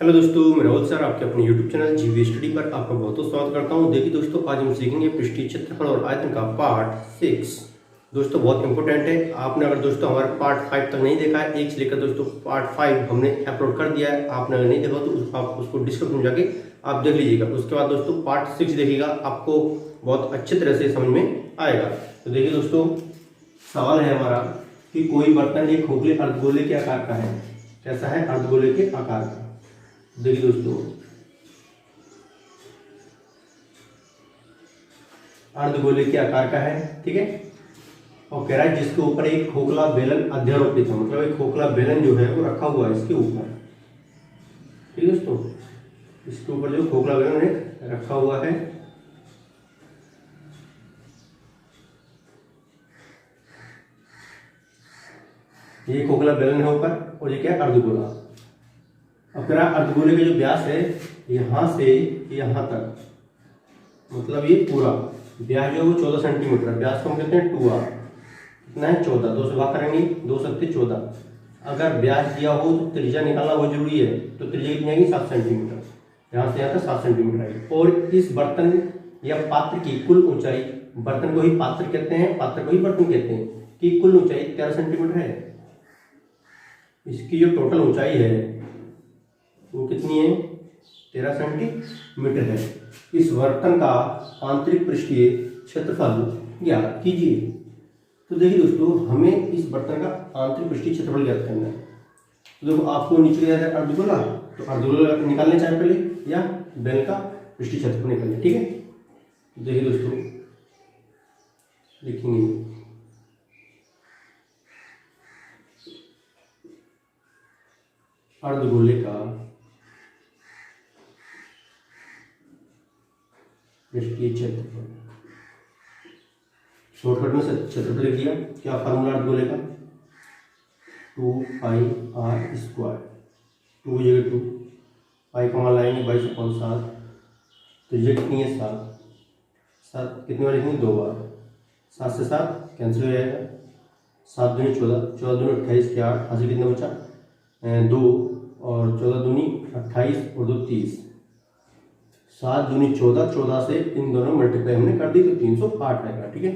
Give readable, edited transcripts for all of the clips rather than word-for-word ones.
Hello दोस्तों, मैं Rahul sir आपके अपने यूट्यूब चैनल जीवी स्टडी पर आपका बहुत बहुत स्वागत करता हूं। देखिए दोस्तों, आज हम सीखेंगे पृष्ठीय क्षेत्रफल और आयतन का पार्ट 6। दोस्तों बहुत इंपॉर्टेंट है। आपने अगर दोस्तों हमारा पार्ट 5 तक नहीं देखा है, 1 से लेकर दोस्तों पार्ट 5 हमने अपलोड कर दिया है। आपने अगर नहीं देखा तो आप उसको डिस्क्रिप्शन में जाके आप देख लीजिएगा। उसके बाद दोस्तों पार्ट 6 देखिएगा, आपको बहुत अच्छी तरह से समझ में आएगा। तो देखिए दोस्तों, सवाल है हमारा कि कोई बर्तन एक खोखले अर्धगोले के आकार का है। कैसा है? अर्धगोले के आकार का। देखिए दोस्तों, अर्धगोले के आकार का है, ठीक है। और कह रहा है जिसके ऊपर एक खोखला बेलन अध्यारोपित है, मतलब एक खोखला बेलन जो है वो रखा हुआ है इसके ऊपर। ठीक है दोस्तों, इसके ऊपर जो खोखला बेलन एक रखा हुआ है। ये खोखला बेलन है ऊपर, और ये क्या है? अर्धगोला। अब कह रहा अर्धगोले का जो व्यास है यहां से यहां तक, मतलब ये पूरा व्यास जो है वो 14 सेंटीमीटर। व्यास को हम कहते हैं 2r। कितना है? 14। 2 से भाग करेंगे, 2 सत्ते 14। अगर व्यास दिया हो तो त्रिज्या निकालना बहुत जरूरी है। तो त्रिज्या कितनी आएगी? 7 सेंटीमीटर। यहाँ से यहाँ तक 7 सेंटीमीटर आएगी। और इस बर्तन या पात्र की कुल ऊंचाई, बर्तन को ही पात्र कहते हैं, पात्र को ही बर्तन कहते हैं, कि कुल ऊंचाई 13 सेंटीमीटर है। इसकी जो टोटल ऊंचाई है वो कितनी है? 13 सेंटीमीटर है। इस बर्तन का आंतरिक पृष्ठीय क्षेत्रफल ज्ञात कीजिए। तो देखिए दोस्तों, हमें इस बर्तन का आंतरिक पृष्ठीय क्षेत्रफल ज्ञात करना है। तो देखो, आपको नीचे दिया है अर्धगोला, तो अर्धगोला निकालने चाहे पहले, या बेलन का पृष्ठीय क्षेत्रफल निकालने। ठीक है, देखिए दोस्तों, लिखेंगे अर्धगोले का पृष्ठीय क्षेत्रफल। शॉर्टकट में क्षेत्रफल लिख दिया। क्या फार्मूला अर्धगोले का? 2πr²। 2 की जगह 2, पाई का मान लाएंगे 22/7। तो ये कितनी है? 7 कितनी बार लिखेंगे? 2 बार। 7 से 7 कैंसिल हो जाएगा। 7 दूनी 14, 14 दूनी 28 के 8, हासिल कितना बचा? 2, और 14 दूनी 28 और 2 30। 7 दूनी 14, 14 से इन दोनों मल्टीप्लाई हमने कर दी तो 308 आएगा। ठीक है,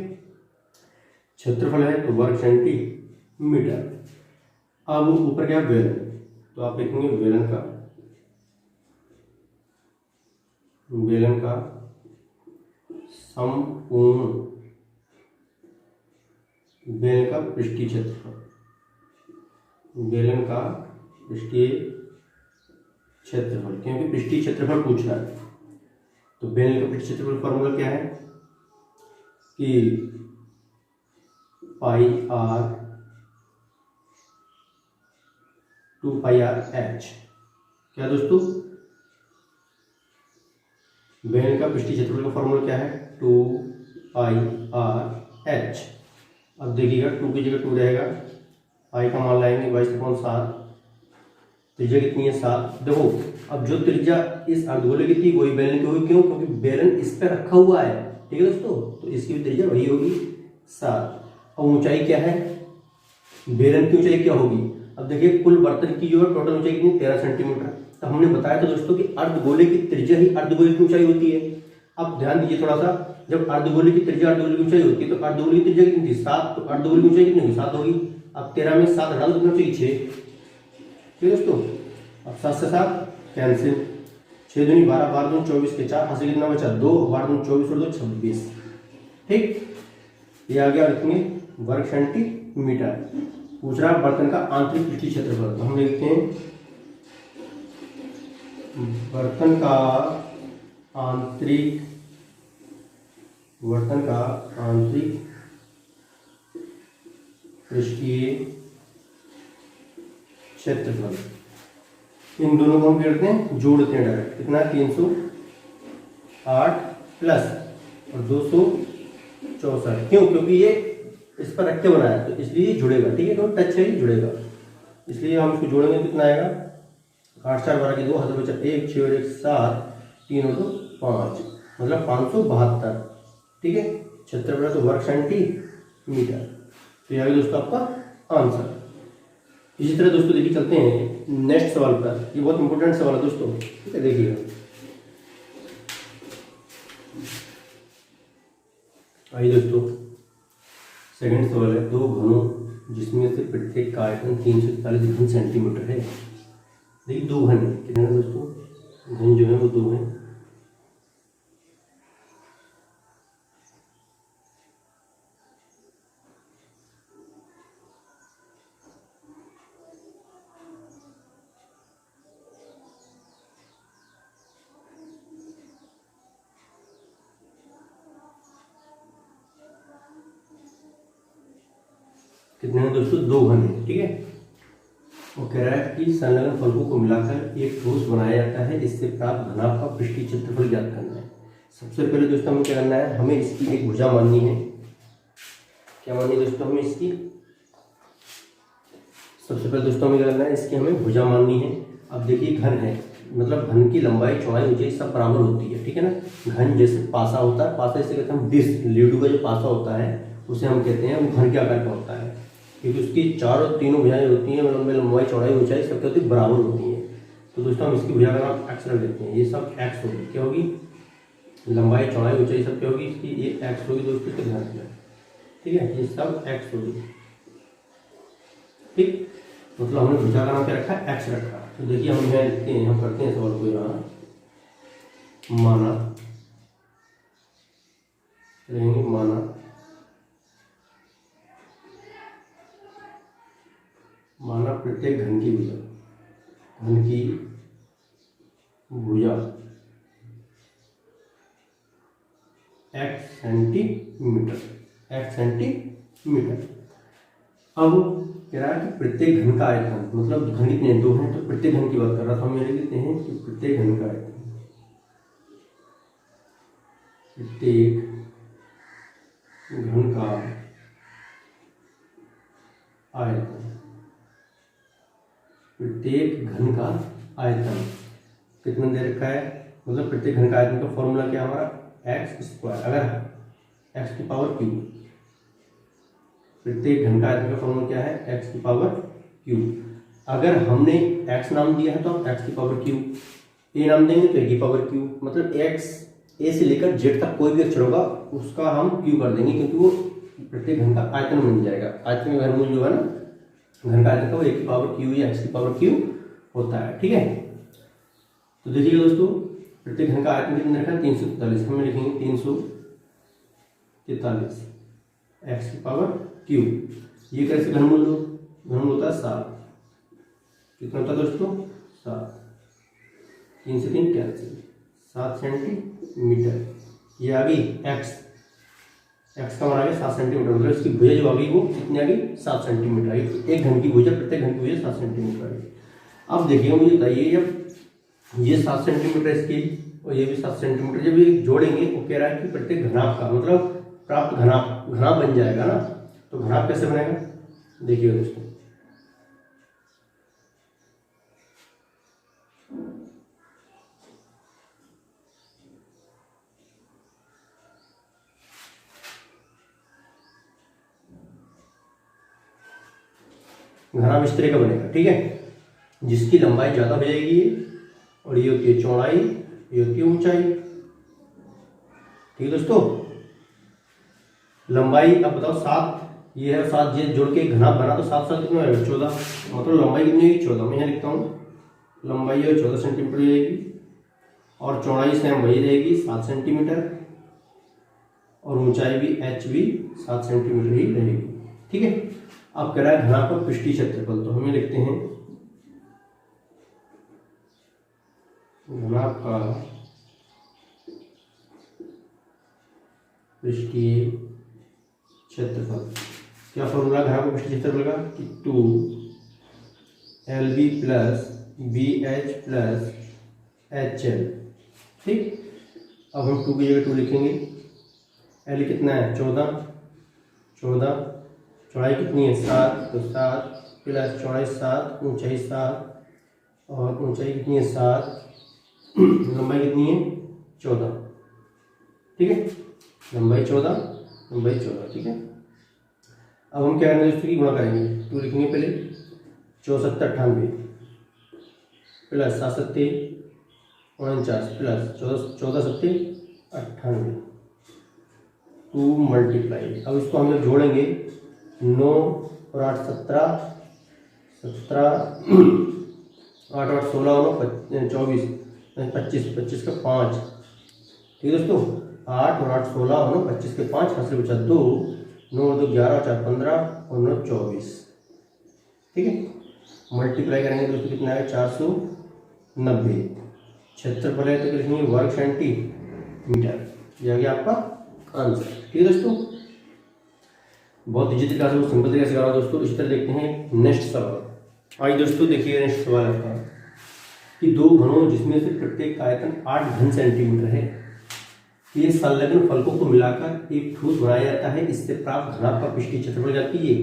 क्षेत्रफल है तो वर्ग सेंटीमीटर। अब ऊपर क्या? बेलन। तो आप लिखेंगे बेलन का संपूर्ण बेलन का पृष्ठीय क्षेत्रफल। बेलन का पृष्ठीय क्षेत्रफल, क्योंकि पृष्ठीय क्षेत्रफल पूछ रहा है। तो बेलन का पृष्ठीय क्षेत्रफल फॉर्मूला क्या है कि πr 2πrh। क्या दोस्तों? बेलन का पृष्ठीय क्षेत्रफल का फॉर्मूला क्या है? 2πrh। अब देखिएगा, 2 की जगह 2 रहेगा, पाई का मान लाएंगे 22/7। त्रिज्या कितनी है? 7। देखो, अब जो त्रिज्या इस अर्धगोले की थी वही बेलन की होगी। क्यों? क्योंकि बेलन इस पर रखा हुआ है। ठीक है दोस्तों, तो इसकी भी त्रिज्या वही होगी, 7। और ऊंचाई क्या है? बेलन की ऊंचाई क्या होगी? अब देखिए, कुल बर्तन की जो है टोटल ऊंचाई कितनी? 13 सेंटीमीटर। तो हमने बताया था दोस्तों कि अर्धगोले की त्रिज्या ही अर्धगोले की ऊंचाई होती है। अब ध्यान दीजिए थोड़ा सा, जब अर्धगोले की त्रिज्या अर्धगोले की ऊंचाई होती है तो अर्धगोले की त्रिज्या कितनी थी? 7। तो अर्धगोले की ऊंचाई कितनी होगी? 7 होगी। अब 13 में 7 हटा दो, कितना चाहिए? 6। ठीक है दोस्तों, अब 7 से 7 कैंसिल। 6 दूनी 12, 12 दूनी 24 के 4, हासिल कितना बचा? 2, 12 दूनी 24 और 2 26। ठीक, ये आ गया। लिखेंगे वर्ग सेंटीमीटर। पूछ रहा बर्तन का आंतरिक पृष्ठीय क्षेत्रफल, तो हम लिखते हैं बर्तन का आंतरिक पृष्ठीय क्षेत्रफल। इन दोनों को हम करते हैं, जोड़ते हैं डायरेक्ट। कितना? 308 प्लस और 264। क्यों? क्योंकि ये इस पर रख के बनाया है तो इसलिए जुड़ेगा। ठीक है, तो टच है, जुड़ेगा, इसलिए हम इसको जोड़ेंगे। कितना आएगा? 8 4 12 की 2, हाथ बचा 1, 6 और 1 7, 3 और 2 5, मतलब 572। ठीक है, क्षेत्रफल तो वर्ग सेंटीमीटर। तो यह दोस्तों आपका आंसर। इसी तरह दोस्तों देखिए चलते हैं नेक्स्ट सवाल पर, ये बहुत इंपॉर्टेंट सवाल है दोस्तों, ठीक है देखिएगा। आइए दोस्तों, सेकंड सवाल है, दो घनों जिसमें से प्रत्येक का आयतन 341 घन सेंटीमीटर है। देखिए दो घन कितने हैं दोस्तों, घन जो है वो दो हैं। कितने हैं दोस्तों, दो घन है, ठीक है। वो कह रहा है कि संलग्न फलकों को मिलाकर एक ठोस बनाया जाता है, इससे प्राप्त घनाभ का पृष्ठीय क्षेत्रफल ज्ञात करना है। सबसे पहले दोस्तों हमें क्या करना है, हमें इसकी एक भुजा माननी है। क्या माननी है दोस्तों हमें इसकी, सबसे पहले दोस्तों हमें क्या करना है, इसकी हमें भुजा माननी है। अब देखिए घन है, मतलब घन की लंबाई चौड़ाई ऊंचाई सब बराबर होती है, ठीक है ना। घन जैसे पासा होता है, पासा इसे कहते हैं हम डिश, लेडू का जो पासा होता है उसे हम कहते हैं, वो घन के आकार का होता है, क्योंकि उसकी चारों तीनों भुजाएं होती हैं, मतलब लंबाई चौड़ाई ऊंचाई सब क्या होती है, बराबर होती हैं। तो दोस्तों हम इसकी भुजा का नाम एक्स रख देते हैं, ये सब एक्स होगी, क्या होगी, लंबाई चौड़ाई ऊंचाई सब क्या होगी इसकी, ये एक्स होगी दोस्तों, इसको ध्यान रखना, ठीक है, ये सब एक्स होगी, ठीक। मतलब हमने भुजा का नाम क्या रखा, एक्स रखा। तो देखिए हम यहाँ लिखते हैं, हम करते हैं सवाल को, यहाँ माना रहेंगे, माना प्रत्येक घन की भुजा, घन की भुजा x सेंटीमीटर, x सेंटीमीटर। अब कह रहा है कि प्रत्येक घन का आयतन, मतलब घन कितने दो हैं, तो प्रत्येक घन की बात कर रहा था, हम ये लिखते हैं कि प्रत्येक घन का आयतन, प्रत्येक घन का आयतन, प्रत्येक घन का आयतन कितना दे रखा है, मतलब प्रत्येक घन का आयतन का फॉर्मूला क्या हमारा, एक्स स्क्वायर, अगर एक्स की पावर क्यू, प्रत्येक घन का आयतन का फॉर्मूला क्या है, एक्स की पावर क्यू। अगर हमने एक्स नाम दिया है तो हम एक्स की पावर क्यू, ए नाम देंगे तो ए की पावर क्यू, मतलब एक्स, ए से लेकर जेड तक कोई भी अक्षर होगा उसका हम क्यू कर देंगे, क्योंकि वो प्रत्येक घन का आयतन बन जाएगा। आयतन का घनमूल जो है ना घन का आयतन का, वो ए की पावर क्यू या एक्स की पावर क्यू होता है, ठीक है। तो देखिएगा दोस्तों, प्रत्येक घन का आयतन कितना रखा है, 343, हम लिखेंगे 343 एक्स की पावर क्यू। ये कैसे घनमूल हो, घनमूल होता है 7, कितना होता है दोस्तों, 7, 3 से 3 कैंसिल, 7 सेंटीमीटर। ये आ गई एक्स, एक्स का मान आ गया 7 सेंटीमीटर, मतलब इसकी भुजा जो आ गई वो कितनी आ गई, 7 सेंटीमीटर आई। एक घन की भुजा, प्रत्येक घन की भुजा 7 सेंटीमीटर आई। अब देखिएगा मुझे बताइए, जब ये 7 सेंटीमीटर इसकी और ये भी 7 सेंटीमीटर जब ये जोड़ेंगे, वो कह रहा है कि प्रत्येक घनाभ का, मतलब प्राप्त घनाभ बन जाएगा ना। तो घनाभ कैसे बनेगा, देखिएगा दोस्तों, घनाभ इस तरह का बनेगा, ठीक है, जिसकी लंबाई ज्यादा हो जाएगी और ये होती है चौड़ाई, ये होती है ऊंचाई, ठीक है दोस्तों। लंबाई अब बताओ 7, ये है 7, ये जोड़ के घनाभ बना, तो 7 7 कितना आएगा, 14, मतलब लंबाई कितनी होगी, 14। मैं यहाँ लिखता हूँ, लंबाई है 14 सेंटीमीटर रहेगी और चौड़ाई सेम वही रहेगी 7 सेंटीमीटर, और ऊंचाई भी एच भी 7 सेंटीमीटर ही रहेगी, ठीक है। अब कह रहा है घनाभ का पृष्ठीय क्षेत्रफल, तो हमें लिखते हैं घनाभ का पृष्ठीय क्षेत्रफल। क्या फॉर्मूला घनाभ का पृष्ठीय क्षेत्रफल का, कि 2LB plus BH plus HL, ठीक। अब हम 2 की जगह 2 लिखेंगे, L कितना है 14, चौड़ाई कितनी है 7, तो 7 प्लस चौड़ाई 7, ऊंचाई 7, और ऊंचाई कितनी है 7, लंबाई कितनी है 14, ठीक है, लंबाई 14, ठीक है। अब हम क्या करेंगे दोस्तों की गुणा करेंगे, 2 लिखेंगे पहले, 64 98, प्लस 7 सत्ते 49 प्लस 14 सत्ते 98, 2 मल्टीप्लाई। अब इसको हम लोग जोड़ेंगे, 9 और 8 17, 8 8 16 24, 25, 25 का 5। ठीक है दोस्तों, 8 और 8 16 25 के 5, हाथ से बचा 2, 9 और 2 11, 4 15 और 9 24। ठीक है, मल्टीप्लाई करेंगे दोस्तों कितना आएगा 490। क्षेत्रफल है तो लिखेंगे वर्ग सेंटीमीटर, ये आ गया आपका आंसर। ठीक है दोस्तों, बहुत इजी तरीका से, सिंपल तरीके से करा दोस्तों। इसी तरह देखते हैं नेक्स्ट सवाल। आइए दोस्तों देखिए नेक्स्ट सवाल आपका कि दो घनों जिसमें से प्रत्येक का आयतन 8 घन सेंटीमीटर है, ये संलग्न फलकों को मिलाकर एक ठोस बनाया जाता है, इससे प्राप्त घनाभ का पृष्ठीय क्षेत्रफल जाती है।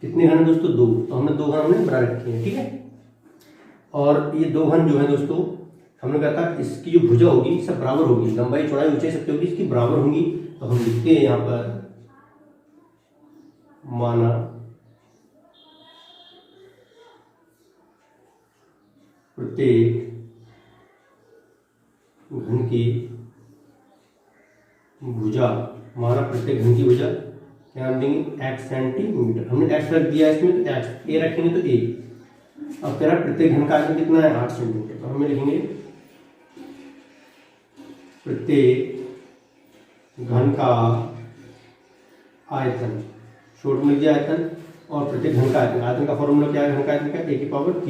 कितने घन है दोस्तों? 2। तो हमने 2 घन हमने बना रखे हैं। ठीक है, और ये 2 घन जो है दोस्तों, हमने कहा था इसकी जो भुजा होगी सब बराबर होगी, लंबाई चौड़ाई ऊंचाई सब होगी इसकी बराबर होंगी। तो हम लिखते हैं यहाँ पर माना प्रत्येक घन की भुजा, माना प्रत्येक घन की भुजा क्या नाम देंगे? x centimetre. हमने x रख दिया इसमें, तो x a रखेंगे तो a। अब कह रहा प्रत्येक घन का आयतन कितना है? 8 सेंटीमीटर। तो हमें लिखेंगे प्रत्येक घन का आयतन, शॉर्ट में लिख दिया आयतन, और प्रत्येक घन का आयतन, आयतन का फॉर्मूला क्या है? घन का आयतन का a की पावर q,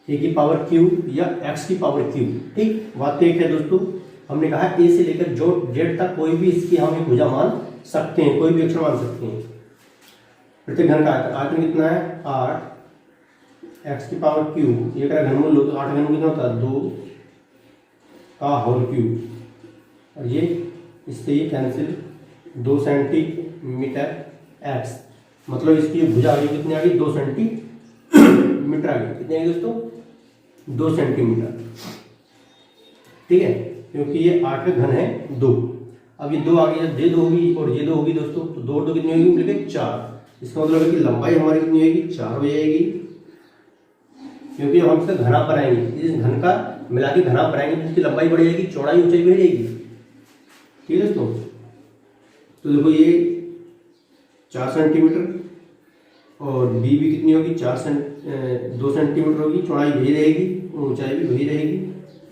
a की पावर q या x की पावर q। ठीक, बात एक है दोस्तों, हमने कहा a से लेकर जो z तक कोई भी इसकी हम एक भुजा मान सकते हैं, कोई भी अक्षर मान सकते हैं। प्रत्येक घन का आयतन, आयतन कितना है? 8 x की पावर q, ये का घनमूल लो तो 8 घनमूल कितना होता है? 2 का होल क्यूब, और ये इससे ये कैंसिल, 2 सेंटीमीटर x, मतलब इसकी भुजा आ गई कितनी आ गई? 2 सेंटीमीटर आ गई। कितनी आ गई दोस्तों? 2 सेंटीमीटर। ठीक है, क्योंकि ये 8 का घन है 2। अब ये 2 आ गया, ये 2 होगी और ये 2 होगी दोस्तों, तो 2 और 2 कितनी होगी? मिलकर 4। इसका मतलब है कि लंबाई हमारी कितनी होगी? 4 हो जाएगी, क्योंकि हम इसका घना बनाएंगे, इस घन का मिला के घना बनाएंगे तो इसकी लंबाई बढ़ जाएगी, चौड़ाई ऊंचाई बढ़ जाएगी। ठीक है दोस्तों, तो देखो ये 4 सेंटीमीटर और बी भी कितनी होगी? 2 सेंटीमीटर होगी, चौड़ाई वही रहेगी, ऊंचाई भी वही रहेगी,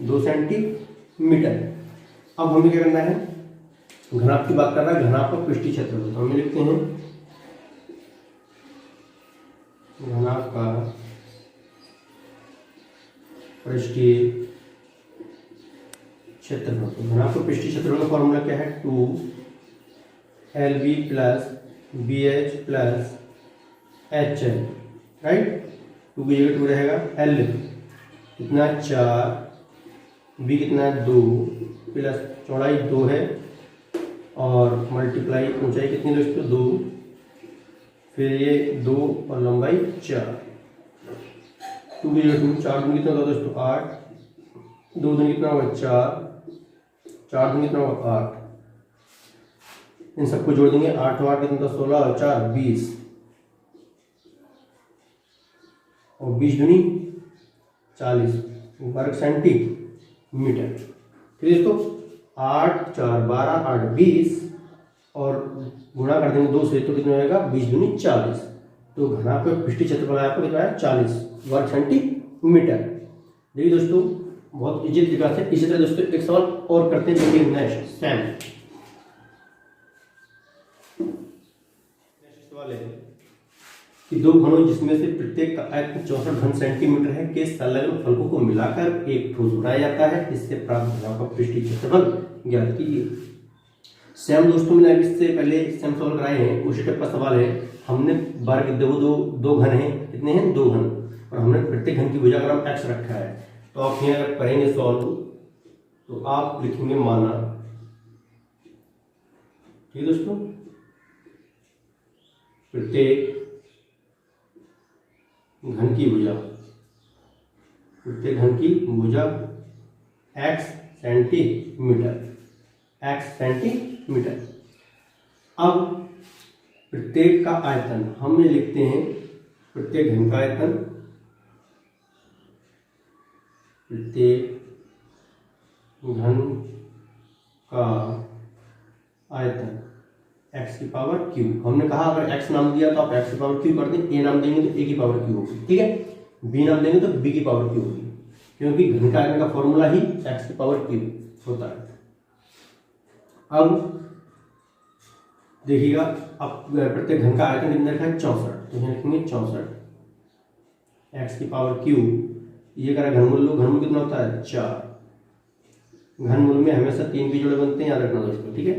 2 सेंटीमीटर। अब हमें क्या करना है? घनाभ की बात कर रहा है, घनाभ का पृष्ठीय क्षेत्रफल। तो हमें लिखते हैं घनाभ का पृष्ठीय क्षेत्रफल। तो घनाभ का पृष्ठीय क्षेत्रफल का फॉर्मूला क्या है? 2LB plus BH plus HL, right. 2 की जगह 2 रहेगा, L कितना 4, B कितना है 2, प्लस चौड़ाई 2 है और मल्टीप्लाई ऊंचाई कितनी दोस्तों? 2, फिर ये 2 और लंबाई 4। 2 की जगह 2, 4 दूनी कितना होगा दोस्तों? 8, 2 दूनी कितना होगा? 4, 4 दूनी कितना होगा? 8। इन सबको जोड़ देंगे, 8 और 8 कितना? 16 और 4 20, और 20 दूनी 40 वर्ग सेंटीमीटर। ठीक है दोस्तों, 8 4 12 8 20 और गुणा कर देंगे 2 से, तो कितना होगा? 20 दूनी 40। तो घनाभ का पृष्ठीय क्षेत्रफल आपको कितना है? 40 वर्ग सेंटीमीटर। देखिए दोस्तों, बहुत इजी तरीका से। इसी तरह दोस्तों एक सवाल और करते हैं, देखिए नेक्स्ट सवाल है कि दो घनों जिसमें से प्रत्येक का आयतन 64 घन सेंटीमीटर है के संलग्न फलकों को मिलाकर एक ठोस बनाया जाता है, इससे प्राप्त घनाभ का पृष्ठीय क्षेत्रफल ज्ञात कीजिए। सेम दोस्तों मैंने अभी इससे पहले सेम सवाल कराए हैं, उसी टाइप का सवाल है। हमने बार दो घन हैं, कितने हैं? 2 घन, और हमने प्रत्येक घन की भुजा का नाम x रखा है। तो आप यहाँ अगर करेंगे सॉल्व तो आप लिखेंगे माना। ठीक है दोस्तों, प्रत्येक घन की भुजा, प्रत्येक घन की भुजा x सेंटीमीटर, x सेंटीमीटर। अब प्रत्येक का आयतन हम लिखते हैं, प्रत्येक घन का आयतन प्रत्येक घन का आयतन x की पावर q। हमने कहा अगर x नाम दिया तो आप x की पावर q कर दें, a नाम देंगे तो a की पावर q होगी, ठीक है। b नाम देंगे तो b की पावर q होगी, क्योंकि घन का आयतन का फॉर्मूला ही x की पावर q होता है। अब देखिएगा, अब प्रत्येक घन का आयतन कितना रखा है 64, तो यहाँ लिखेंगे 64 x की पावर q। ये करा घनमूल लो, घनमूल कितना होता है 4। घनमूल में हमेशा 3 के जोड़े बनते हैं, याद रखना दोस्तों, ठीक है।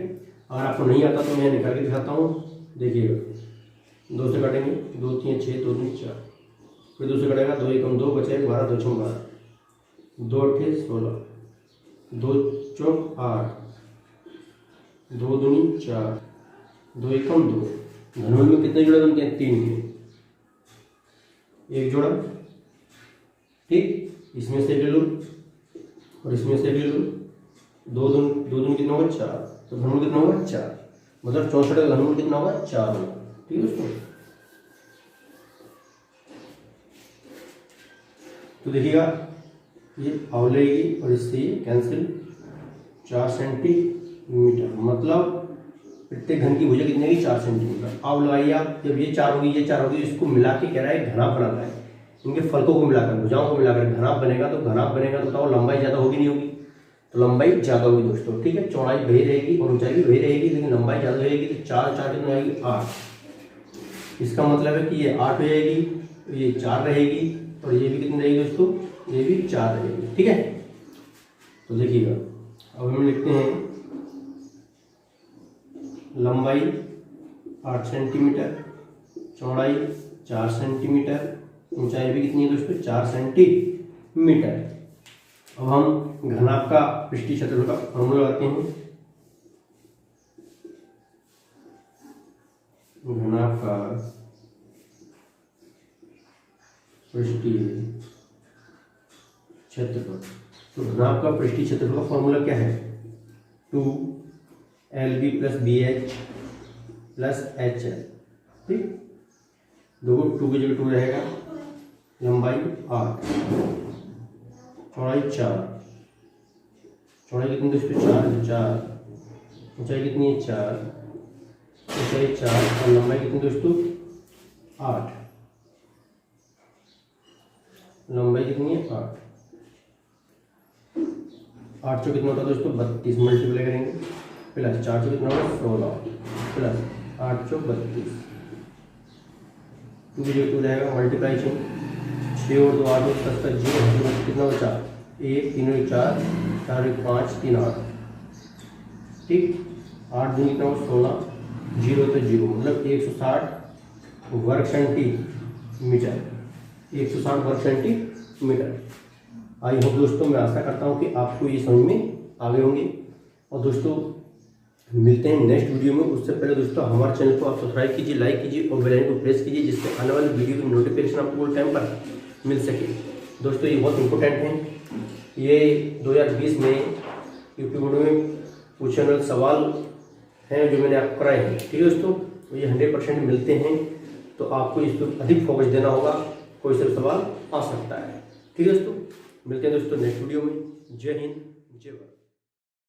अगर आपको नहीं आता तो मैं निकाल के दिखाता हूँ, देखिएगा 2 से काटेंगे, 2 3 6 2 3 4, फिर 2 से कटेगा, 2 1 2 बचे 12, 2 6 12, 2 8 16, 2 चौक 8, 2 दूनी 4, 2 1 2। घनमूल में कितने जोड़े बनते हैं 3 के, एक जोड़ा, ठीक। इसमें से ले लो और इसमें से ले लो, 2 दूनी कितना होगा 4, तो घनमूल कितना होगा 4, मतलब 64 का घनमूल कितना होगा 4 होगा, ठीक है दोस्तों। तो देखिएगा ये आवलेगी और इससे ये कैंसिल, 4 सेंटीमीटर, मतलब प्रत्येक घन की भुजा कितने की 4 सेंटीमीटर। अब लगाइए आप, जब ये 4 होगी ये 4 होगी, इसको मिला के कह रहा है घनाभ बनाना है, इनके फलकों को मिलाकर भुजाओं को मिलाकर घनाभ बनेगा। तो घनाभ बनेगा तो बताओ लंबाई ज़्यादा होगी नहीं होगी, तो लंबाई ज़्यादा होगी दोस्तों, ठीक है। चौड़ाई वही रहेगी और ऊंचाई भी वही रहेगी, लेकिन लंबाई ज़्यादा रहेगी। तो 4 4 कितना आएगी 8, इसका मतलब है कि ये 8 हो जाएगी, ये 4 रहेगी और ये भी कितनी रहेगी दोस्तों, ये भी 4 रहेगी, ठीक है। तो देखिएगा अब हम लिखते हैं लंबाई 8 सेंटीमीटर, चौड़ाई 4 सेंटीमीटर, ऊंचाई भी कितनी है दोस्तों 4 सेंटीमीटर। अब हम घनाभ का पृष्ठीय क्षेत्रफल का फॉर्मूला लगाते हैं। घनाभ का पृष्ठीय क्षेत्रफल, तो घनाभ का पृष्ठीय क्षेत्रफल का फॉर्मूला क्या है, 2LB + BH + HL, ठीक। 2 की जगह 2 रहेगा, लंबाई 8, चौड़ाई 4, चौड़ाई कितनी दोस्तों 4, ऊंचाई कितनी है 4, ऊंचाई 4 और लंबाई कितनी दोस्तों 8, लंबाई कितनी है 8, 8 से कितना होता है दोस्तों 32, मल्टीप्लाई करेंगे, प्लस 4 से कितना होगा 16, प्लस 8 से 32, 2 की जगह 2 रहेगा, मल्टीप्लाइशन 6 और 2 8 10 तक 0, कितना बचा 1 3 और 4 4 1 5 3 8, ठीक। 8 दूनी कितना होगा 16, 0 तो 0, मतलब 160 वर्ग सेंटीमीटर, 160 वर्ग सेंटीमीटर। आई होप दोस्तों, मैं आशा करता हूँ कि आपको ये समझ में आ गए होंगे। और दोस्तों मिलते हैं नेक्स्ट वीडियो में। उससे पहले दोस्तों हमारे चैनल को आप सब्सक्राइब कीजिए, लाइक कीजिए और बेल आइकन को प्रेस कीजिए, जिससे आने वाली वीडियो की नोटिफिकेशन आपको टाइम पर मिल सके। दोस्तों ये बहुत इंपॉर्टेंट है, ये 2020 में यूट्यूब में पूछने वाले सवाल हैं जो मैंने आपको कराए हैं, ठीक है दोस्तों। तो ये 100% मिलते हैं, तो आपको इस पर अधिक फोकस देना होगा, कोई सा सवाल आ सकता है, ठीक है दोस्तों। मिलते हैं दोस्तों नेक्स्ट वीडियो में। जय हिंद, जय भारत।